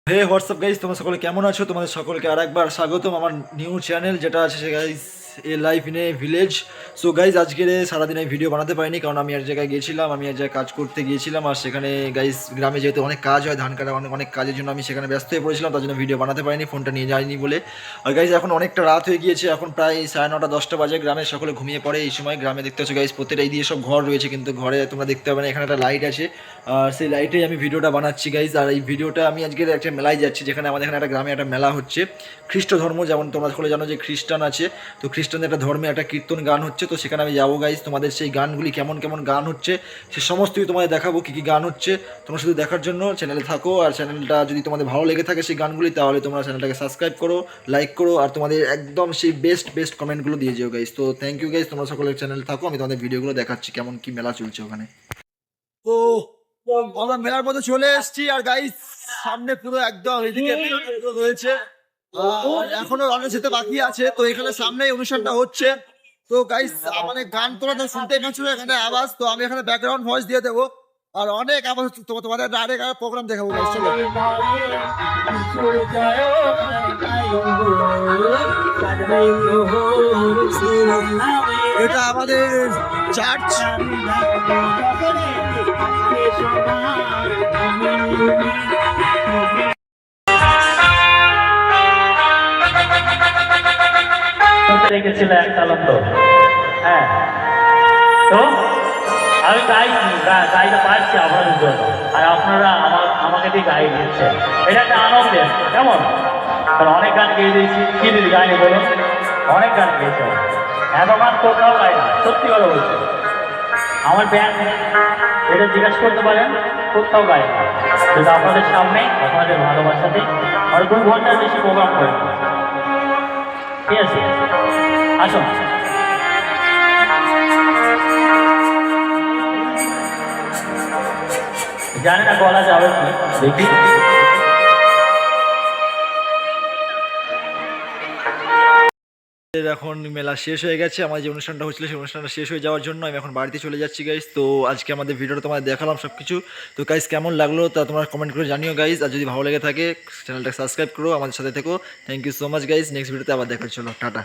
হে WhatsApp guys, তোমরা সকলে কেমন আছো? তোমাদের সকলকে আরেকবার স্বাগতম আমার নিউ চ্যানেল যেটা আছে সে guys a life in a village. So guys আজকের সারাদিন আমি ভিডিও বানাতে পারিনি, কারণ আমি এক জায়গায় গিয়েছিলাম, আমি এক জায়গায় কাজ করতে গিয়েছিলাম। আর সেখানে গাইজ গ্রামে যেহেতু অনেক কাজ হয়, ধান কাটা অনেক অনেক কাজের জন্য আমি সেখানে ব্যস্ত হয়ে পড়েছিলাম, তার জন্য ভিডিও বানাতে পারিনি, ফোনটা নিয়ে যাইনি বলে। আর গাইজ এখন অনেকটা রাত হয়ে গিয়েছে, এখন প্রায় 9:30-10টা বাজে। গ্রামের সকলে ঘুমিয়ে পড়ে এই সময়। গ্রামে দেখতে পাচ্ছ গাইজ প্রত্যেকটা এই দিয়ে সব ঘর রয়েছে, কিন্তু ঘরে তোমরা দেখতে পাবে না, এখানে একটা লাইট আছে, আর সেই লাইটেই আমি ভিডিওটা বানাচ্ছি গাইজ। আর এই ভিডিওটা আমি আজকের একটা মেলায় যাচ্ছি, যেখানে আমাদের এখানে একটা গ্রামে একটা মেলা হচ্ছে। খ্রিস্ট ধর্ম, যেমন তোমরা সকলে জানো যে খ্রিস্টান আছে, তো খ্রিস্টানদের একটা ধর্মে একটা কীর্তন গান হচ্ছে, তো সেখানে আমি যাবো গাইজ। তোমাদের সেই গানগুলি কেমন কেমন গান হচ্ছে সে সমস্তই তোমাদের দেখাবো, কী কী গান হচ্ছে। তোমরা শুধু দেখার জন্য চ্যানেলে থাকো, আর চ্যানেলটা যদি তোমাদের ভালো লেগে থাকে সেই গানগুলি, তাহলে তোমরা চ্যানেলটাকে সাবস্ক্রাইব করো, লাইক করো, আর তোমাদের একদম সেই বেস্ট বেস্ট কমেন্টগুলো দিয়ে যেও গাইজ। তো থ্যাংক ইউ গাইজ, তোমরা সকলের চ্যানেলে থাকো, আমি তোমাদের ভিডিওগুলো দেখাচ্ছি কেমন কি মেলা চলছে ওখানে। তো আমরা মেলার মধ্যে চলে এসেছি, আর গাইস সামনে পুরো একদম এদিকে রয়েছে, আর এখনো রান্না যেতে বাকি আছে। তো এখানে সামনে অনুষ্ঠানটা হচ্ছে। তো গাইস মানে গান তোমরা তো শুনতেই পাচ্ছ এখানে আওয়াজ, তো আমি এখানে ব্যাকগ্রাউন্ড ভয়েস দিয়ে দেবো, আর অনেক আওয়াজ হচ্ছে। তোমাদের আরেক প্রোগ্রাম দেখাবো গাইস, চলো। এটা আমাদের চার্চ। রেখেছিল এক তালন্ত। হ্যাঁ, তো আমি গাইতে পারছি আপনাদের জন্য, আর আপনারা আমাকে দিয়ে গাই দিচ্ছেন। এটা একটা আনন্দের, কেমন? কারণ অনেক গান গেয়ে দিয়েছি, কি দিদি গাইনি বলুন? অনেক গান গেয়েছে, এত গান কোথাও গাই না, সত্যি কথা বলছি। আমার ব্যান্ড এটা জিজ্ঞাসা করতে পারেন, কোথাও গাই না, কিন্তু আপনাদের সামনে আপনাদের ভালোবাসাতে আর 2 ঘন্টার বেশি প্রোগ্রাম করি। ঠিক আছে, আসুন। জানি না গলা যাবে কি, দেখি। এখন মেলা শেষ হয়ে গেছে, আমার যে অনুষ্ঠানটা হচ্ছিল সেই অনুষ্ঠানটা শেষ হয়ে যাওয়ার জন্য আমি এখন বাড়িতে চলে যাচ্ছি গাইস। তো আজকে আমাদের ভিডিওটা তোমাদের দেখালাম সব কিছু। তো গাইস কেমন লাগলো তা তোমরা কমেন্ট করে জানিও গাইস, আর যদি ভালো লেগে থাকে চ্যানেলটা সাবস্ক্রাইব করো, আমাদের সাথে থেকো। Thank you so much guys, next ভিডিওতে আবার দেখা, চলো টাটা।